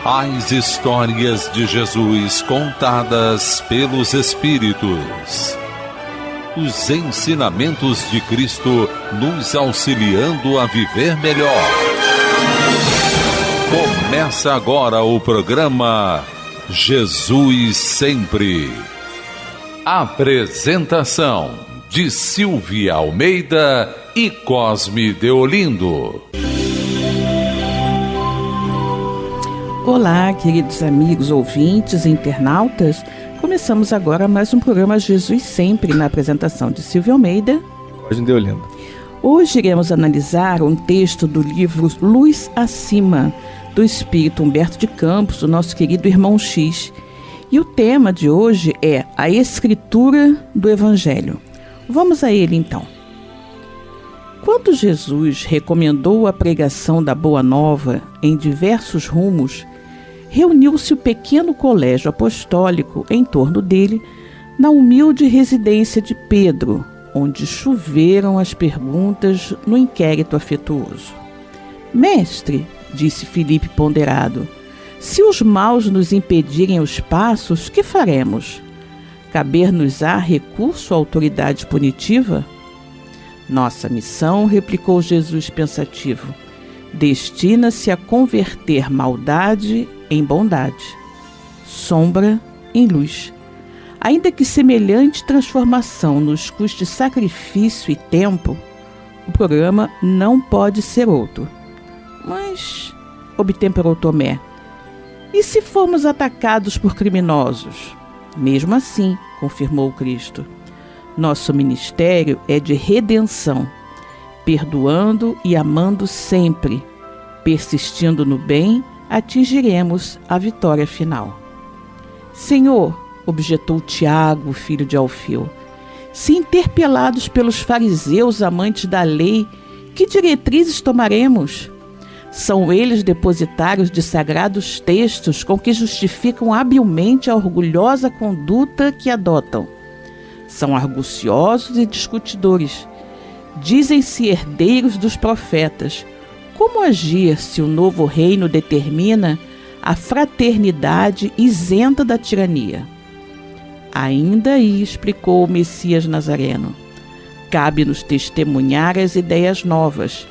As histórias de Jesus contadas pelos Espíritos. Os ensinamentos de Cristo nos auxiliando a viver melhor. Começa agora o programa Jesus Sempre. Apresentação de Silvia Almeida e Cosme Deolindo. Olá, queridos amigos, ouvintes e internautas. Começamos agora mais um programa Jesus Sempre, na apresentação de Silvia Almeida. Cosme Deolindo. Hoje iremos analisar um texto do livro Luz Acima, do Espírito Humberto de Campos, do nosso querido irmão X. E o tema de hoje é a Escritura do Evangelho. Vamos a ele então. Quando Jesus recomendou a pregação da Boa Nova em diversos rumos, reuniu-se o pequeno colégio apostólico em torno dele, na humilde residência de Pedro, onde choveram as perguntas no inquérito afetuoso. Mestre, disse Filipe ponderado, se os maus nos impedirem os passos, que faremos? Caber-nos-á recurso à autoridade punitiva? Nossa missão, replicou Jesus pensativo, destina-se a converter maldade em bondade, sombra em luz. Ainda que semelhante transformação nos custe sacrifício e tempo, o programa não pode ser outro. Mas, obtemperou Tomé, e se formos atacados por criminosos? Mesmo assim, confirmou Cristo, nosso ministério é de redenção, perdoando e amando sempre, persistindo no bem, atingiremos a vitória final. Senhor, objetou Tiago, filho de Alfeu, se interpelados pelos fariseus amantes da lei, que diretrizes tomaremos? São eles depositários de sagrados textos com que justificam habilmente a orgulhosa conduta que adotam. São arguciosos e discutidores. Dizem-se herdeiros dos profetas. Como agir se o novo reino determina a fraternidade isenta da tirania? Ainda aí, explicou o Messias Nazareno, cabe-nos testemunhar as ideias novas.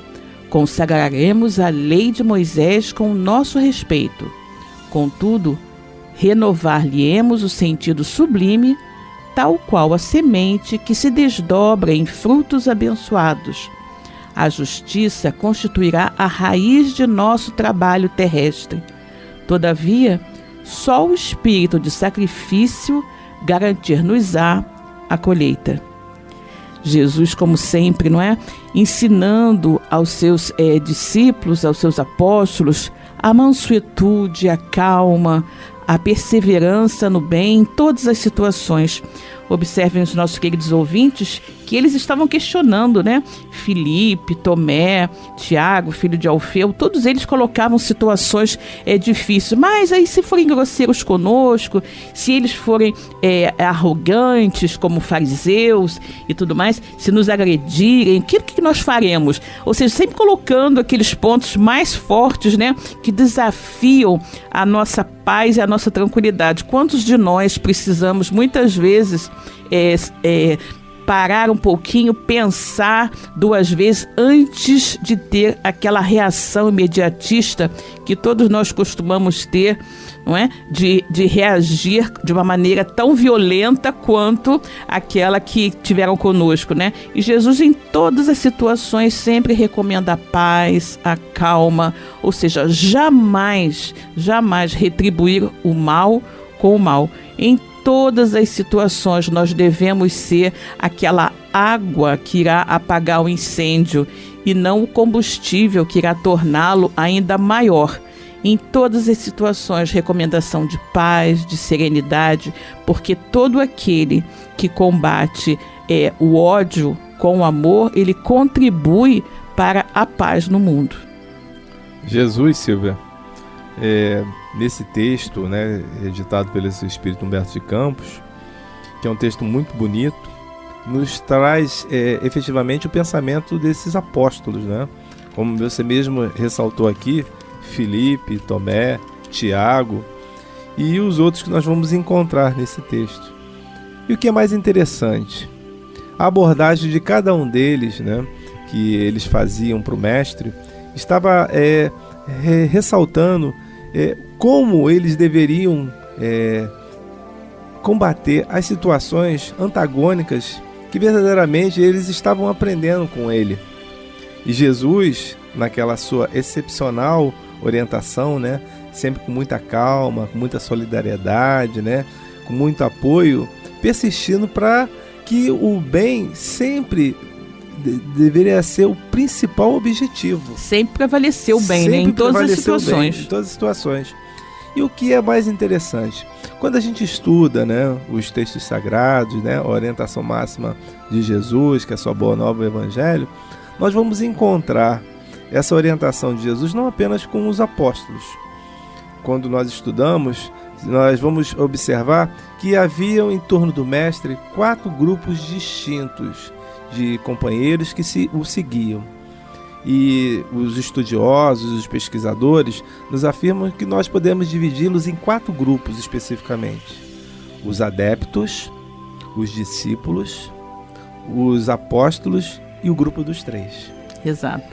Consagraremos a lei de Moisés com o nosso respeito. Contudo, renovar-lhe-emos o sentido sublime, tal qual a semente que se desdobra em frutos abençoados. A justiça constituirá a raiz de nosso trabalho terrestre. Todavia, só o espírito de sacrifício garantir-nos-á a colheita. Jesus, como sempre, não é? Ensinando aos seus discípulos, aos seus apóstolos, a mansuetude, a calma, a perseverança no bem em todas as situações. Observem os nossos queridos ouvintes que eles estavam questionando, né? Filipe, Tomé, Tiago, filho de Alfeu, todos eles colocavam situações difíceis. Mas aí se forem grosseiros conosco, se eles forem arrogantes como fariseus e tudo mais, se nos agredirem, o que nós faremos? Ou seja, sempre colocando aqueles pontos mais fortes, né? Que desafiam a nossa paz e a nossa tranquilidade. Quantos de nós precisamos muitas vezes parar um pouquinho, pensar duas vezes antes de ter aquela reação imediatista que todos nós costumamos ter, não é? De reagir de uma maneira tão violenta quanto aquela que tiveram conosco, né? E Jesus, em todas as situações, sempre recomenda a paz, a calma, ou seja, jamais retribuir o mal com o mal. Em todas as situações nós devemos ser aquela água que irá apagar o incêndio e não o combustível que irá torná-lo ainda maior. Em todas as situações, recomendação de paz, de serenidade, porque todo aquele que combate o ódio com o amor, ele contribui para a paz no mundo. Jesus, Silvia, nesse texto, né, editado pelo Espírito Humberto de Campos, que é um texto muito bonito, nos traz efetivamente o pensamento desses apóstolos, né? Como você mesmo ressaltou aqui, Filipe, Tomé, Tiago e os outros que nós vamos encontrar nesse texto. E o que é mais interessante, a abordagem de cada um deles, né, que eles faziam para o mestre, estava ressaltando como eles deveriam combater as situações antagônicas que verdadeiramente eles estavam aprendendo com ele. E Jesus, naquela sua excepcional orientação, né, sempre com muita calma, com muita solidariedade, né, com muito apoio, persistindo para que o bem sempre deveria ser o principal objetivo. Sempre prevaleceu o bem, né? Em todas as situações. Bem, em todas as situações. E o que é mais interessante, quando a gente estuda, né, os textos sagrados, né, a orientação máxima de Jesus, que é a sua boa nova, o Evangelho, nós vamos encontrar essa orientação de Jesus não apenas com os apóstolos. Quando nós estudamos, nós vamos observar que haviam em torno do mestre 4 grupos distintos de companheiros que o seguiam. E os estudiosos, os pesquisadores, nos afirmam que nós podemos dividi-los em 4 grupos especificamente: os adeptos, os discípulos, os apóstolos e o grupo dos 3. Exato.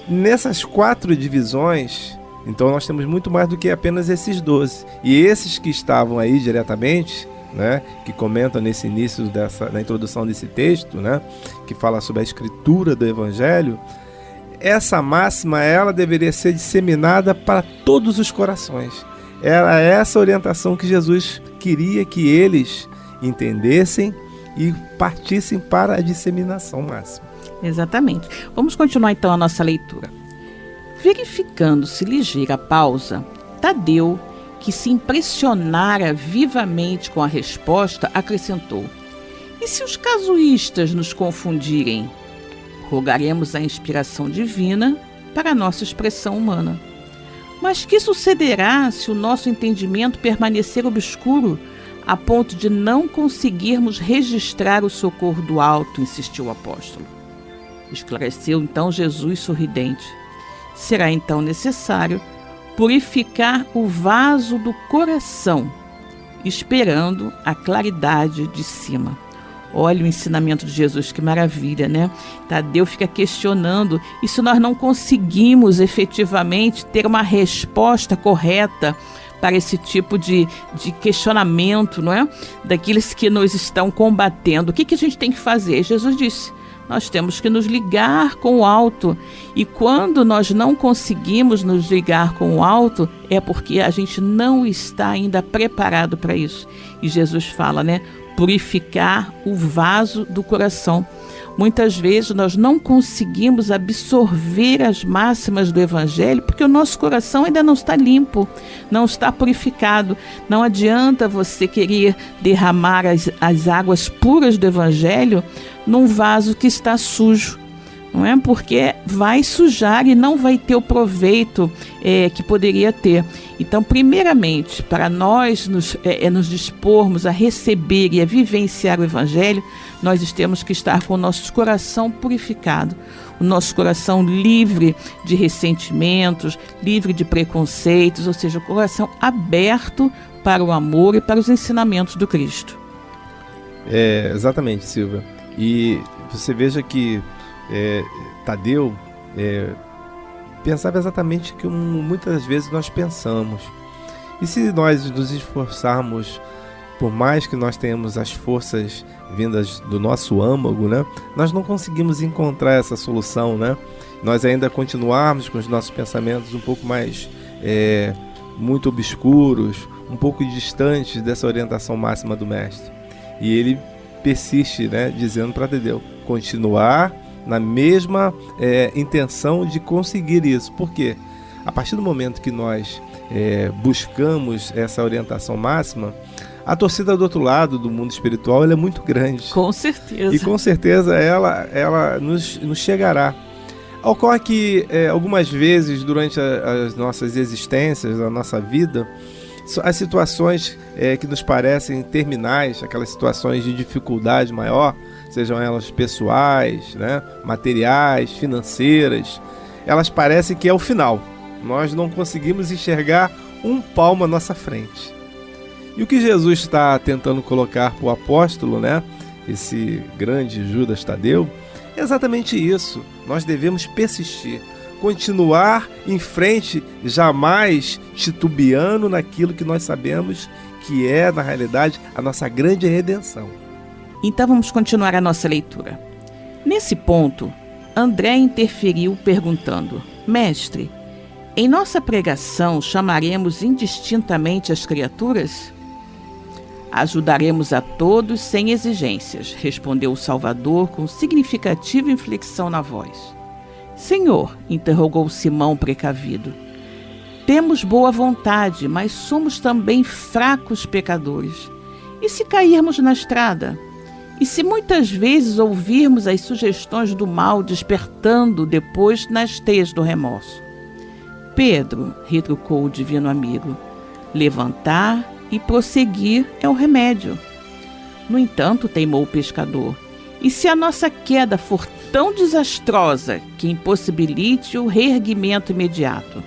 Nessas 4 divisões, então nós temos muito mais do que apenas esses 12. E esses que estavam aí diretamente, né, que comentam nesse início na introdução desse texto, né, que fala sobre a escritura do Evangelho, essa máxima ela deveria ser disseminada para todos os corações. Era essa orientação que Jesus queria que eles entendessem e partissem para a disseminação máxima. Exatamente. Vamos continuar então a nossa leitura. Verificando-se ligeira pausa, Tadeu, que se impressionara vivamente com a resposta, acrescentou: e se os casuístas nos confundirem? Rogaremos a inspiração divina para a nossa expressão humana. Mas que sucederá se o nosso entendimento permanecer obscuro, a ponto de não conseguirmos registrar o socorro do alto? Insistiu o apóstolo. Esclareceu então Jesus sorridente: será então necessário purificar o vaso do coração, esperando a claridade de cima. Olha o ensinamento de Jesus, que maravilha, né? Tadeu fica questionando, e se nós não conseguimos efetivamente ter uma resposta correta para esse tipo de questionamento, não é? Daqueles que nos estão combatendo, o que a gente tem que fazer? Jesus disse: nós temos que nos ligar com o alto. E quando nós não conseguimos nos ligar com o alto, é porque a gente não está ainda preparado para isso. E Jesus fala, né? Purificar o vaso do coração. Muitas vezes nós não conseguimos absorver as máximas do Evangelho porque o nosso coração ainda não está limpo, não está purificado. Não adianta você querer derramar as águas puras do Evangelho num vaso que está sujo, não é? Porque vai sujar e não vai ter o proveito que poderia ter. Então, primeiramente, para nós nos dispormos a receber e a vivenciar o Evangelho, nós temos que estar com o nosso coração purificado, o nosso coração livre de ressentimentos, livre de preconceitos, ou seja, o coração aberto para o amor e para os ensinamentos do Cristo. Exatamente, Silvia. E você veja que Tadeu pensava exatamente como muitas vezes nós pensamos. E se nós nos esforçarmos, por mais que nós tenhamos as forças vindas do nosso âmago, né, nós não conseguimos encontrar essa solução, né? Nós ainda continuarmos com os nossos pensamentos um pouco mais muito obscuros, um pouco distantes dessa orientação máxima do Mestre. E ele persiste, né, dizendo para Tadeu continuar na mesma intenção de conseguir isso. Por quê? A partir do momento que nós buscamos essa orientação máxima, a torcida do outro lado do mundo espiritual ela é muito grande. Com certeza. E com certeza ela nos chegará. Ocorre que algumas vezes durante as nossas existências, a nossa vida, as situações que nos parecem terminais, aquelas situações de dificuldade maior, sejam elas pessoais, né, materiais, financeiras, elas parecem que é o final. Nós não conseguimos enxergar um palmo à nossa frente. E o que Jesus está tentando colocar para o apóstolo, né, esse grande Judas Tadeu, é exatamente isso. Nós devemos persistir, continuar em frente, jamais titubeando naquilo que nós sabemos que é, na realidade, a nossa grande redenção. Então vamos continuar a nossa leitura. Nesse ponto, André interferiu perguntando: Mestre, em nossa pregação chamaremos indistintamente as criaturas? Ajudaremos a todos sem exigências, respondeu o Salvador com significativa inflexão na voz. Senhor, interrogou Simão precavido, temos boa vontade, mas somos também fracos pecadores. E se cairmos na estrada? E se muitas vezes ouvirmos as sugestões do mal despertando depois nas teias do remorso? Pedro, retrucou o divino amigo, levantar e prosseguir é o remédio. No entanto, teimou o pescador, e se a nossa queda for tão desastrosa que impossibilite o reerguimento imediato?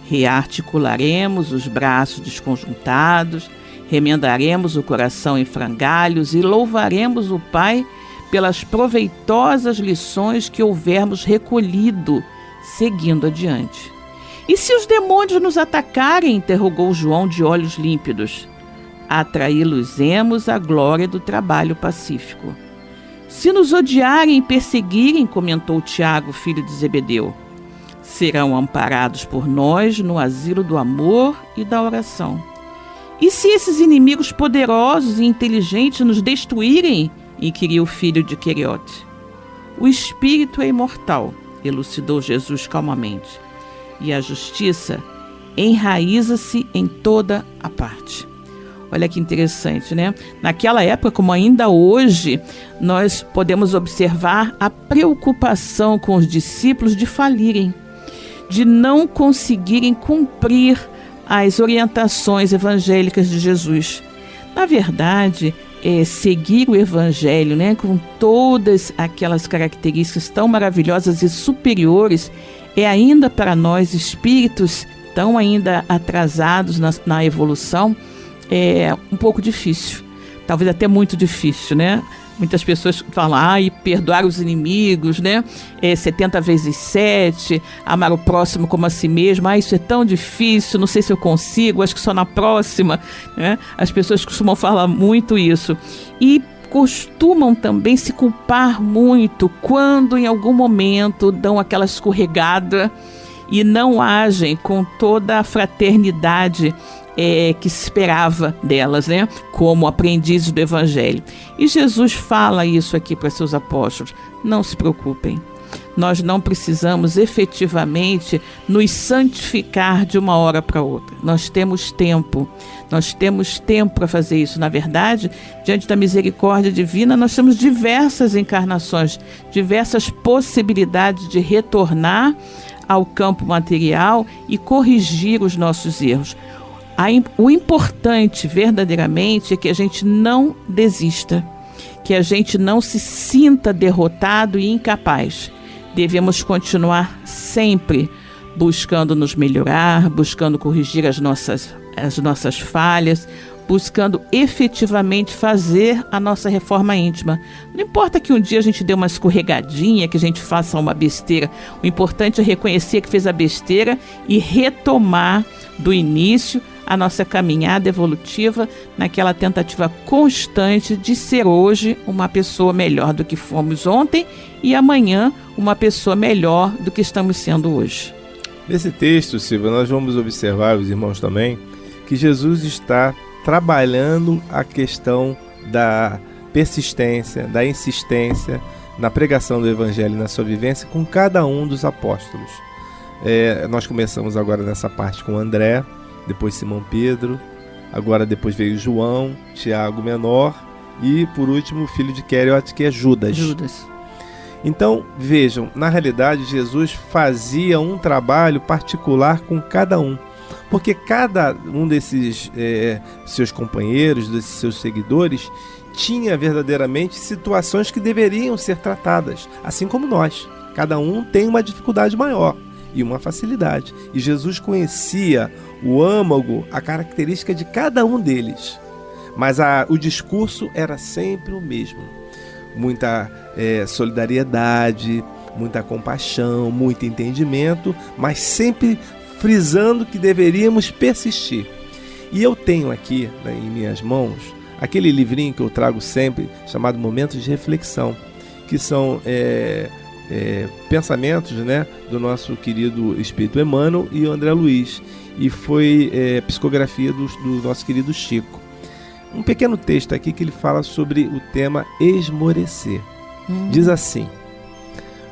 Rearticularemos os braços desconjuntados, remendaremos o coração em frangalhos e louvaremos o Pai pelas proveitosas lições que houvermos recolhido, seguindo adiante. E se os demônios nos atacarem? Interrogou João de olhos límpidos. Atraí-los-emos à glória do trabalho pacífico. Se nos odiarem e perseguirem, comentou Tiago, filho de Zebedeu, serão amparados por nós no asilo do amor e da oração. E se esses inimigos poderosos e inteligentes nos destruírem? Inquiriu o filho de Queriote. O espírito é imortal, elucidou Jesus calmamente, e a justiça enraiza-se em toda a parte. Olha que interessante, né? Naquela época, como ainda hoje, nós podemos observar a preocupação com os discípulos de falirem, de não conseguirem cumprir as orientações evangélicas de Jesus. Na verdade, seguir o evangelho, né, com todas aquelas características tão maravilhosas e superiores, é ainda para nós, espíritos tão ainda atrasados na evolução, é um pouco difícil, talvez até muito difícil, né? Muitas pessoas falam, e perdoar os inimigos, né? 70 vezes 7, amar o próximo como a si mesmo, isso é tão difícil, não sei se eu consigo, acho que só na próxima, né? As pessoas costumam falar muito isso. E costumam também se culpar muito quando em algum momento dão aquela escorregada e não agem com toda a fraternidade que se esperava delas, né? Como aprendizes do Evangelho. E Jesus fala isso aqui para seus apóstolos: não se preocupem, nós não precisamos efetivamente nos santificar de uma hora para outra. Nós temos tempo para fazer isso. Na verdade, diante da misericórdia divina, nós temos diversas encarnações, diversas possibilidades de retornar ao campo material e corrigir os nossos erros. O importante verdadeiramente é que a gente não desista, que a gente não se sinta derrotado e incapaz. Devemos continuar sempre buscando nos melhorar, buscando corrigir as nossas falhas, buscando efetivamente fazer a nossa reforma íntima. Não importa que um dia a gente dê uma escorregadinha, que a gente faça uma besteira. O importante é reconhecer que fez a besteira e retomar do início a nossa caminhada evolutiva naquela tentativa constante de ser hoje uma pessoa melhor do que fomos ontem e amanhã uma pessoa melhor do que estamos sendo hoje. Nesse texto, Silvia, nós vamos observar, os irmãos também, que Jesus está trabalhando a questão da persistência, da insistência na pregação do Evangelho e na sua vivência com cada um dos apóstolos. Nós começamos agora nessa parte com André, depois Simão Pedro, agora depois veio João, Tiago menor e por último o filho de Queriote, que é Judas. Então vejam, na realidade Jesus fazia um trabalho particular com cada um, porque cada um desses seus companheiros, desses seus seguidores, tinha verdadeiramente situações que deveriam ser tratadas, assim como nós. Cada um tem uma dificuldade maior. e uma facilidade. E Jesus conhecia o âmago, a característica de cada um deles. Mas o discurso era sempre o mesmo. Muita solidariedade, muita compaixão, muito entendimento, mas sempre frisando que deveríamos persistir. E eu tenho aqui, né, em minhas mãos aquele livrinho que eu trago sempre, chamado Momentos de Reflexão, que são pensamentos, né, do nosso querido Espírito Emmanuel e o André Luiz, e foi psicografia do nosso querido Chico. Um pequeno texto aqui que ele fala sobre o tema esmorecer. Diz assim: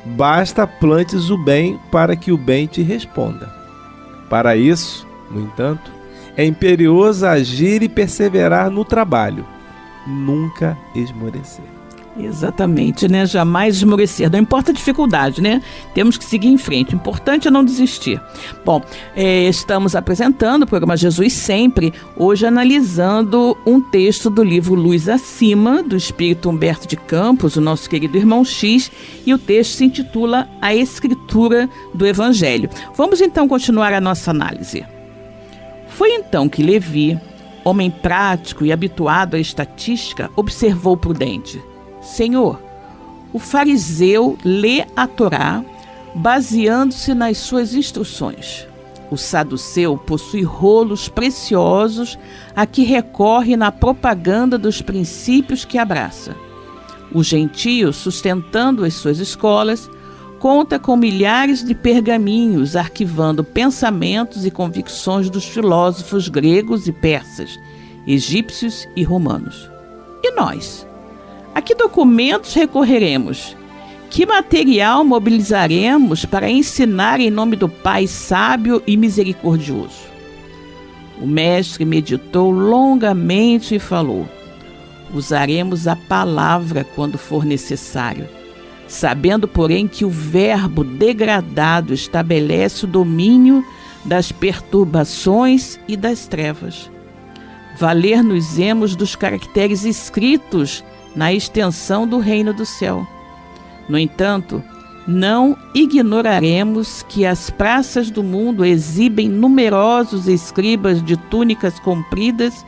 basta plantes o bem para que o bem te responda. Para isso, no entanto, é imperioso agir e perseverar no trabalho, nunca esmorecer. Exatamente, né? Jamais esmorecer. Não importa a dificuldade, né? Temos que seguir em frente. O importante é não desistir. Bom, estamos apresentando o programa Jesus Sempre, hoje analisando um texto do livro Luz Acima, do Espírito Humberto de Campos, o nosso querido irmão X, e o texto se intitula A Escritura do Evangelho. Vamos então continuar a nossa análise. Foi então que Levi, homem prático e habituado à estatística, observou prudente: Senhor, o fariseu lê a Torá baseando-se nas suas instruções. O saduceu possui rolos preciosos a que recorre na propaganda dos princípios que abraça. O gentio, sustentando as suas escolas, conta com milhares de pergaminhos arquivando pensamentos e convicções dos filósofos gregos e persas, egípcios e romanos. E nós? A que documentos recorreremos? Que material mobilizaremos para ensinar em nome do Pai sábio e misericordioso? O mestre meditou longamente e falou: usaremos a palavra quando for necessário, sabendo, porém, que o verbo degradado estabelece o domínio das perturbações e das trevas. Valer-nos-emos dos caracteres escritos na extensão do reino do céu. No entanto, não ignoraremos que as praças do mundo exibem numerosos escribas de túnicas compridas,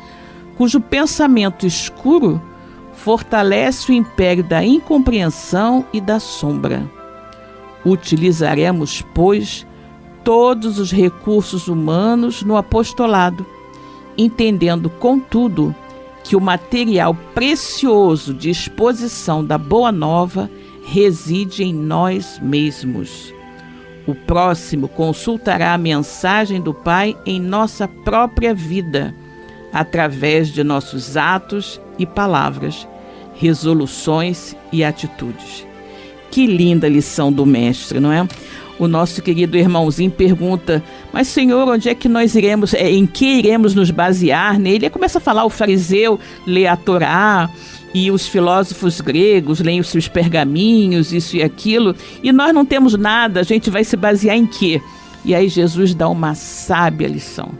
cujo pensamento escuro fortalece o império da incompreensão e da sombra. Utilizaremos, pois, todos os recursos humanos no apostolado, entendendo, contudo, que o material precioso de exposição da Boa Nova reside em nós mesmos. O próximo consultará a mensagem do Pai em nossa própria vida, através de nossos atos e palavras, resoluções e atitudes. Que linda lição do mestre, não é? O nosso querido irmãozinho pergunta: mas Senhor, onde é que nós iremos, em que iremos nos basear nele? Ele começa a falar: o fariseu lê a Torá, e os filósofos gregos leem os seus pergaminhos, isso e aquilo, e nós não temos nada, a gente vai se basear em quê? E aí Jesus dá uma sábia lição: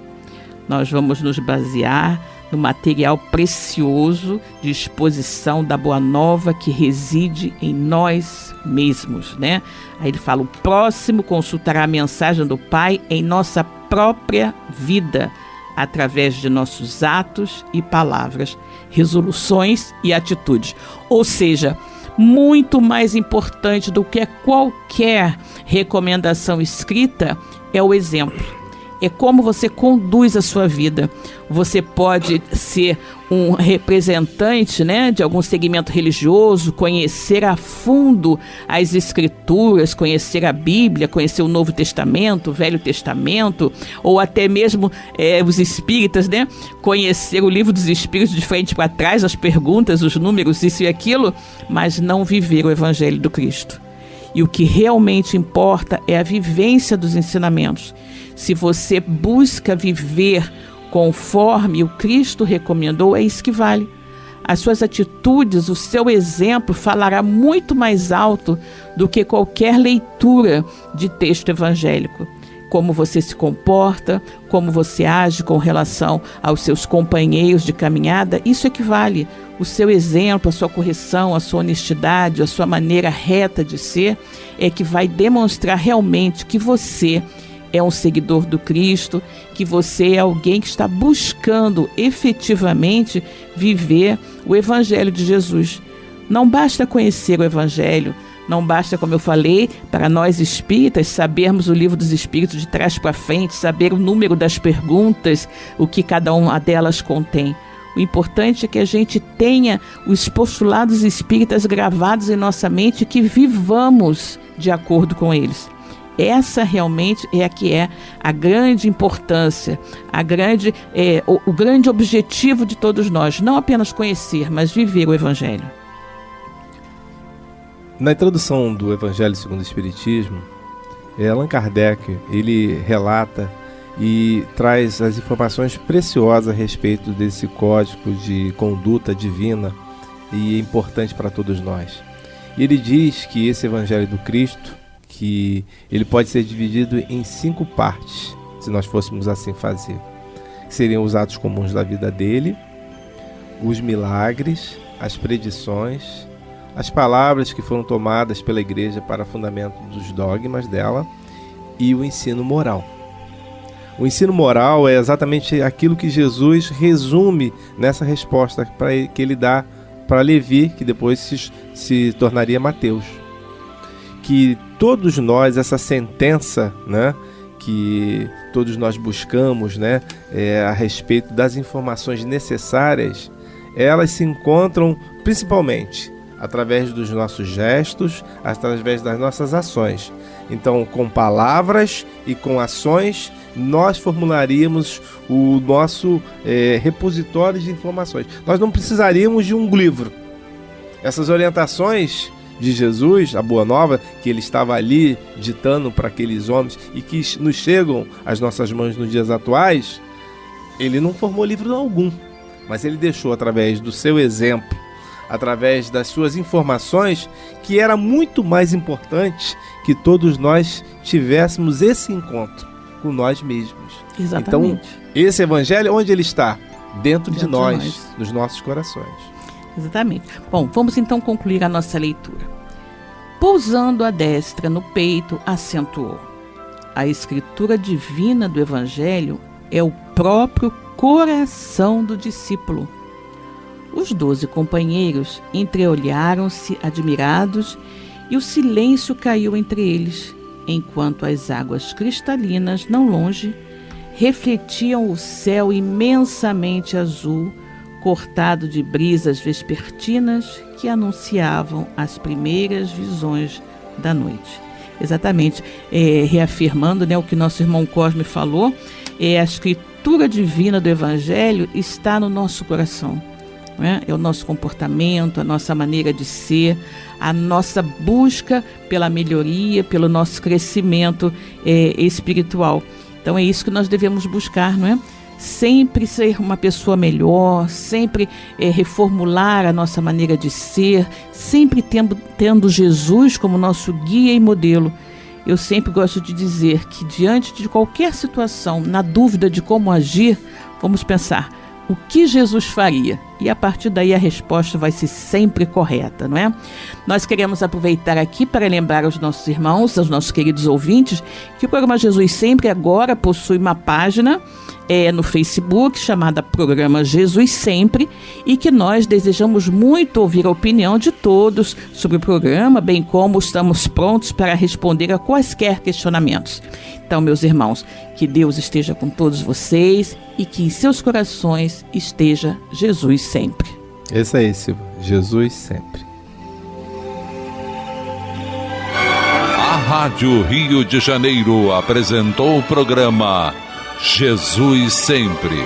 nós vamos nos basear no material precioso de exposição da Boa Nova que reside em nós mesmos, né? Aí ele fala: o próximo consultará a mensagem do Pai em nossa própria vida, através de nossos atos e palavras, resoluções e atitudes. Ou seja, muito mais importante do que qualquer recomendação escrita é o exemplo. É como você conduz a sua vida. Você pode ser um representante, né, de algum segmento religioso, conhecer a fundo as Escrituras, conhecer a Bíblia, conhecer o Novo Testamento, o Velho Testamento, ou até mesmo os espíritas, né, conhecer o livro dos Espíritos de frente para trás, as perguntas, os números, isso e aquilo, mas não viver o Evangelho do Cristo. E o que realmente importa é a vivência dos ensinamentos. Se você busca viver conforme o Cristo recomendou, é isso que vale. As suas atitudes, o seu exemplo falará muito mais alto do que qualquer leitura de texto evangélico. Como você se comporta, como você age com relação aos seus companheiros de caminhada, isso equivale. o seu exemplo, a sua correção, a sua honestidade, a sua maneira reta de ser, é que vai demonstrar realmente que você é um seguidor do Cristo, que você é alguém que está buscando efetivamente viver o Evangelho de Jesus. Não basta conhecer o Evangelho, não basta, como eu falei, para nós espíritas sabermos o livro dos Espíritos de trás para frente, saber o número das perguntas, o que cada uma delas contém. O importante é que a gente tenha os postulados espíritas gravados em nossa mente e que vivamos de acordo com eles. Essa realmente é a que é a grande importância, o grande objetivo de todos nós, não apenas conhecer, mas viver o Evangelho. Na introdução do Evangelho segundo o Espiritismo, Allan Kardec, ele relata e traz as informações preciosas a respeito desse código de conduta divina e importante para todos nós. E ele diz que esse Evangelho do Cristo, que ele pode ser dividido em 5 partes, se nós fôssemos assim fazer. Seriam os atos comuns da vida dele, os milagres, as predições, as palavras que foram tomadas pela igreja para fundamento dos dogmas dela e o ensino moral. O ensino moral é exatamente aquilo que Jesus resume nessa resposta que ele dá para Levi, que depois se tornaria Mateus. Que todos nós, essa sentença, né, que todos nós buscamos, né, a respeito das informações necessárias, elas se encontram principalmente através dos nossos gestos, através das nossas ações. Então, com palavras e com ações, nós formularíamos o nosso repositório de informações. Nós não precisaríamos de um livro. Essas orientações de Jesus, a Boa Nova, que ele estava ali ditando para aqueles homens e que nos chegam às nossas mãos nos dias atuais, ele não formou livro algum, mas ele deixou através do seu exemplo, através das suas informações, que era muito mais importante que todos nós tivéssemos esse encontro com nós mesmos. Exatamente. Então, esse evangelho, onde ele está? Dentro de nós, nos nossos corações. Exatamente. Bom, vamos então concluir a nossa leitura. Pousando a destra no peito, acentuou: a escritura divina do evangelho é o próprio coração do discípulo. Os 12 companheiros entreolharam-se admirados e o silêncio caiu entre eles, enquanto as águas cristalinas, não longe, refletiam o céu imensamente azul, cortado de brisas vespertinas que anunciavam as primeiras visões da noite. Exatamente, reafirmando, né, o que nosso irmão Cosme falou, a escritura divina do Evangelho está no nosso coração. É o nosso comportamento, a nossa maneira de ser, a nossa busca pela melhoria, pelo nosso crescimento espiritual. Então é isso que nós devemos buscar, não é? Sempre ser uma pessoa melhor, sempre reformular a nossa maneira de ser, sempre tendo Jesus como nosso guia e modelo. Eu sempre gosto de dizer que diante de qualquer situação, na dúvida de como agir, vamos pensar: o que Jesus faria? E a partir daí a resposta vai ser sempre correta, não é? Nós queremos aproveitar aqui para lembrar aos nossos irmãos, aos nossos queridos ouvintes, que o programa Jesus Sempre agora possui uma página no Facebook chamada Programa Jesus Sempre, e que nós desejamos muito ouvir a opinião de todos sobre o programa, bem como estamos prontos para responder a quaisquer questionamentos. Então, meus irmãos, que Deus esteja com todos vocês e que em seus corações esteja Jesus sempre. Esse é esse, Jesus sempre. A Rádio Rio de Janeiro apresentou o programa Jesus Sempre.